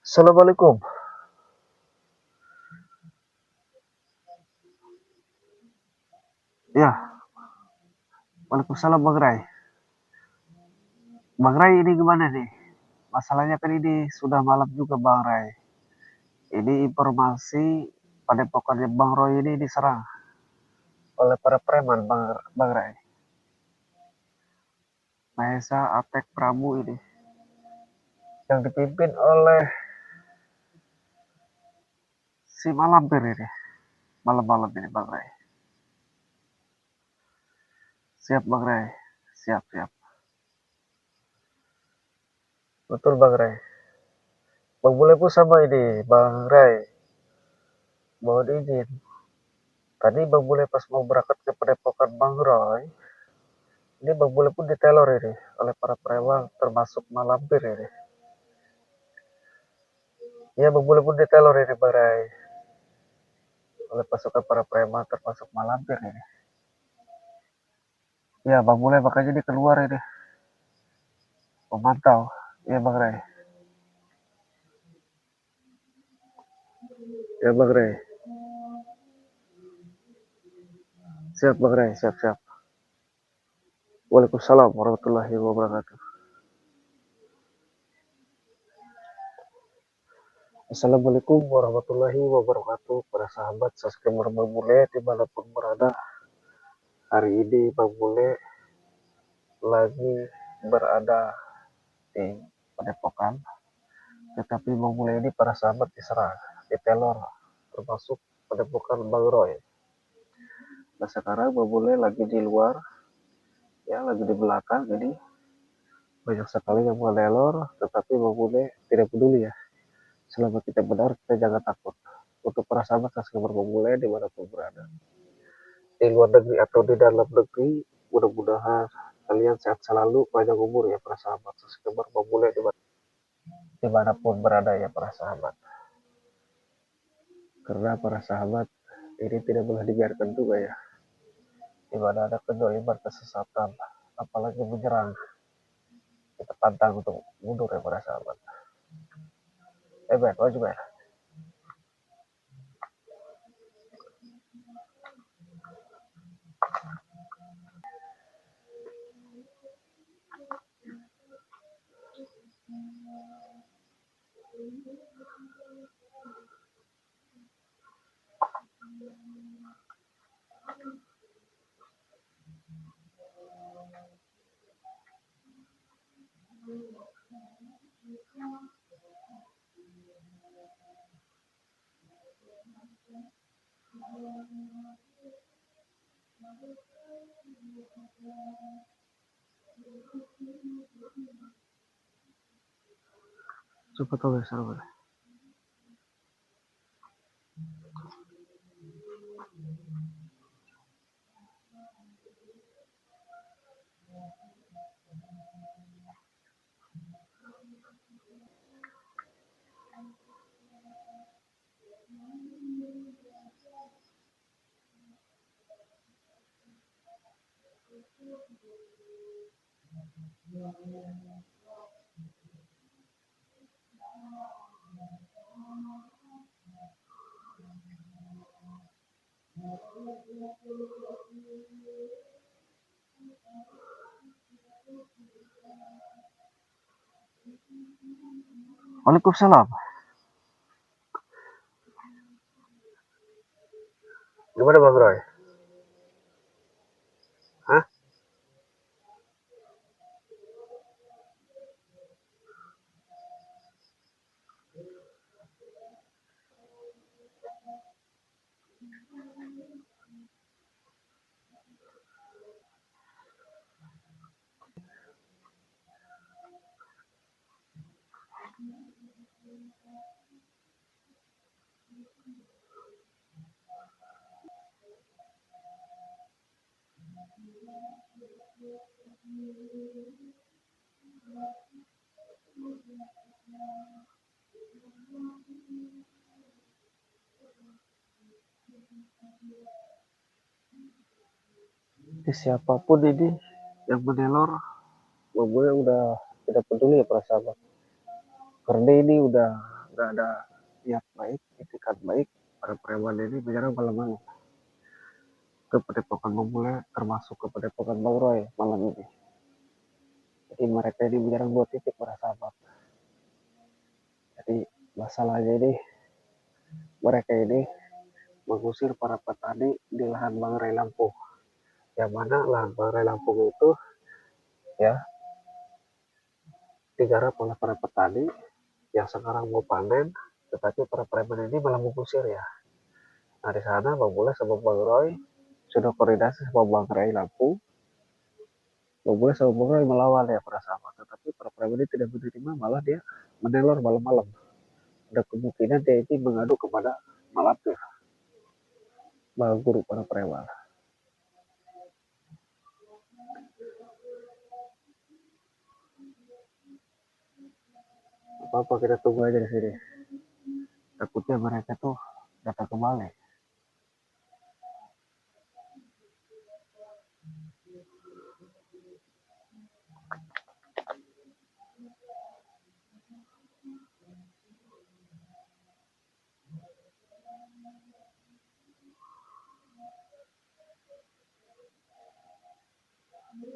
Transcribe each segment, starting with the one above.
Assalamualaikum. Ya, Waalaikumsalam Bang Rai. Bang Rai ini gimana nih? Masalahnya kan ini sudah malam juga Bang Rai. Ini informasi padepokannya Bang Roy ini diserang oleh para preman Bang Rai. Mahesa Atek Prabu ini yang dipimpin oleh si Malampir ini. Malam-malam ini Bang Rai. Siap Bang Rai. Siap, siap. Betul Bang Rai. Bang Bule pun sama ini Bang Rai. Mohon izin. Tadi Bang Bule pas mau berangkat ke padepokan Bang Roy, ini Bang Bule pun diteror ini oleh para preman termasuk Malampir ini. Iya Bang Bule pun diteror ini Barai oleh pasukan para preman termasuk Malampir ini. Iya Bang Bule makanya dia keluar ini memantau. Iya Bang Rai. Iya Bang Rai. Siap Bang Rai, siap siap. Waalaikumsalam warahmatullahi wabarakatuh. Assalamualaikum warahmatullahi wabarakatuh para sahabat subscriber Bang Bule dimanapun berada. Hari ini Bang Bule lagi berada di Padepokan, tetapi Bang Bule ini para sahabat diserang, diteror, termasuk Padepokan Bang Roy. Nah sekarang Bang Bule lagi di luar, ya lagi di belakang, jadi banyak sekali yang menelor, tetapi Bang Bule tidak peduli ya. Selama kita benar, kita jangan takut. Untuk para sahabat subscriber Bang Bule dimanapun berada, di luar negeri atau di dalam negeri, mudah-mudahan kalian sehat selalu, panjang umur ya para sahabat subscriber Bang Bule dimanapun berada ya para sahabat. Karena para sahabat ini tidak boleh dibiarkan juga ya, di mana ada kezaliman, kesesatan, apalagi menyerang, kita pantang untuk mundur ya para sahabat. Baik, maju ya. Coba tahu ya sahabat. Waalaikumsalam. Gimana Bang Roy? Hah? Siapapun ini yang menelor, gue udah tidak peduli ya para sahabat. Karena ini udah sudah ada niat baik, itikat baik, para preman ini menyerang malam-malam ke Padepokan Bangmule, termasuk ke Padepokan Bang Roy malam ini. Jadi mereka ini menyerang 2 titik para sahabat. Jadi masalahnya ini mereka ini mengusir para petani di lahan Bang Ray Lampung. Yang mana lahan Bang Ray Lampung itu ya digarap oleh para petani yang sekarang mau panen, tetapi para preman ini malah mengusir ya. Nah di sana Bang Bule sama Bang Roy sudah koordinasi sama Bang Ray Lampung. Bang Bule sama Bang Roy melawan ya para sahabat, tetapi para preman ini tidak menerima, malah dia meneror malam-malam. Ada kemungkinan dia ini mengadu kepada Malapir, Bang Guru para preman. Apa-apa kita tunggu aja di sini. Takutnya mereka tuh datang kembali.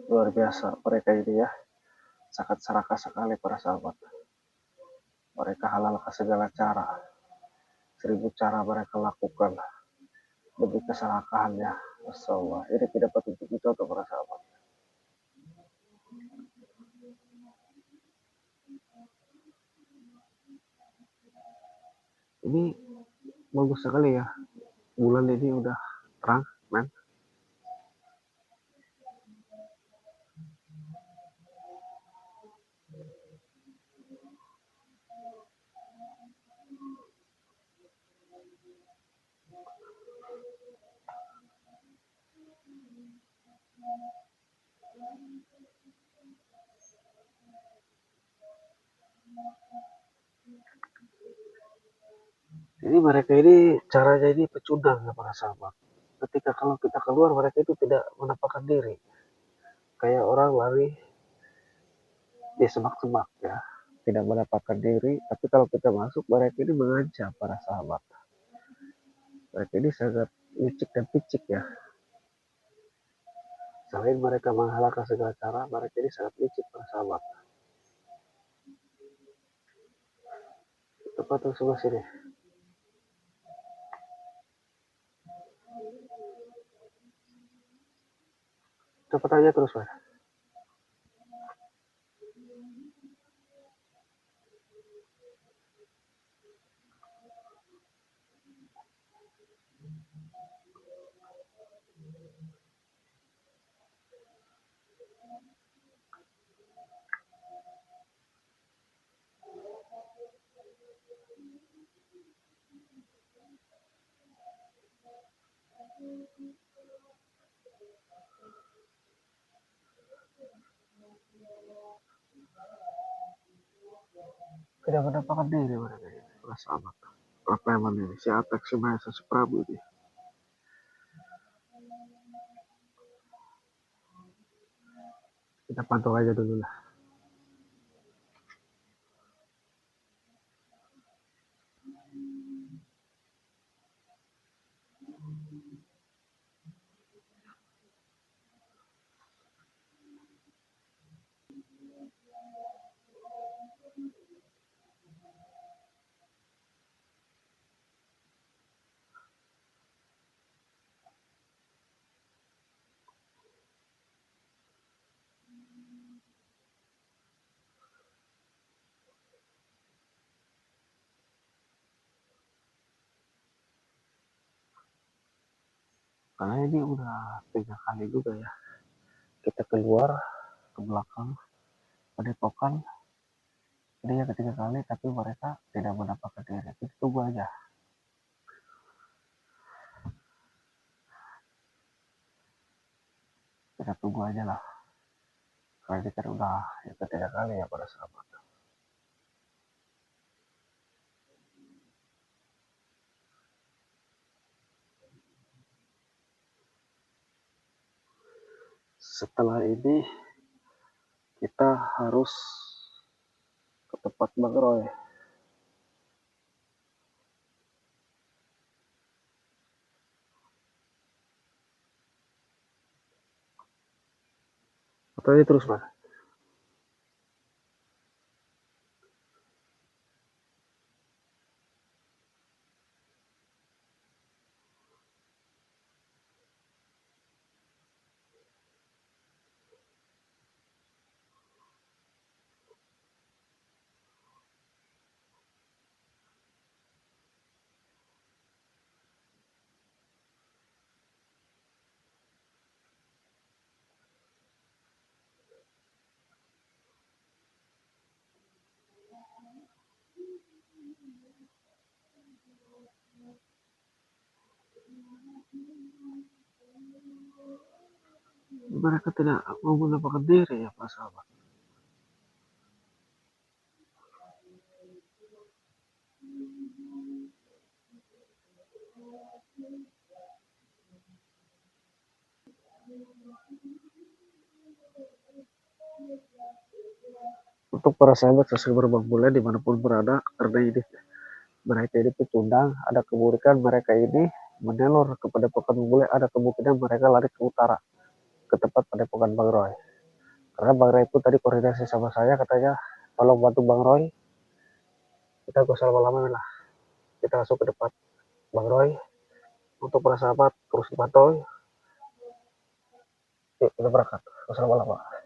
Luar biasa mereka ini ya, sangat serakah sekali para sahabat. Mereka halalkan segala cara, 1000 cara mereka lakukan demi keserakahannya. Masya Allah, ini tidak patut dicontoh para sahabat. Ini bagus sekali ya, bulan ini udah terang, men. Jadi mereka ini caranya ini pecundang ya para sahabat. Ketika kalau kita keluar mereka itu tidak menampakkan diri, kayak orang lari di semak-semak ya, tidak menampakkan diri. Tapi kalau kita masuk mereka ini mengancam para sahabat. Mereka ini sangat licik dan picik ya. Selain mereka menghalalkan segala cara, mereka ini sangat licik para sahabat. Tepat tuh sebelah sini. Cepat aja terus, Mas. Tidak menampakkan diri mereka ini, para sahabat. Apa yang ini? Si Atak, si Mahesa, si Prabu ini. Kita pantau aja dulu lah. Karena ini udah 3 kali juga ya. Kita keluar ke belakang Padepokan. Ini yang ketiga kali, tapi mereka tidak menampakkan diri. Kita tunggu aja. Kita tunggu aja lah. Karena ini kan udah yang ketiga kali ya para sahabat. Setelah ini kita harus ke tempat Bang Roy. Atau ini terus mas? Mereka tidak mau menampakkan diri ya Pak sahabat. Untuk para sahabat subscriber Bang Bule dimanapun berada, karena ini mereka ini pecundang, ada kemungkinan mereka ini menelur kepada Padepokan Bang Bule, ada kemungkinan mereka lari ke utara, ke tempat Padepokan Bang Roy. Karena Bang Roy pun tadi koordinasi sama saya, katanya tolong bantu Bang Roy, kita gak usah lama-lama lah, kita langsung ke depan Bang Roy. Untuk para sahabat terus dipantau, yuk kita berangkat, gak usah lama-lama.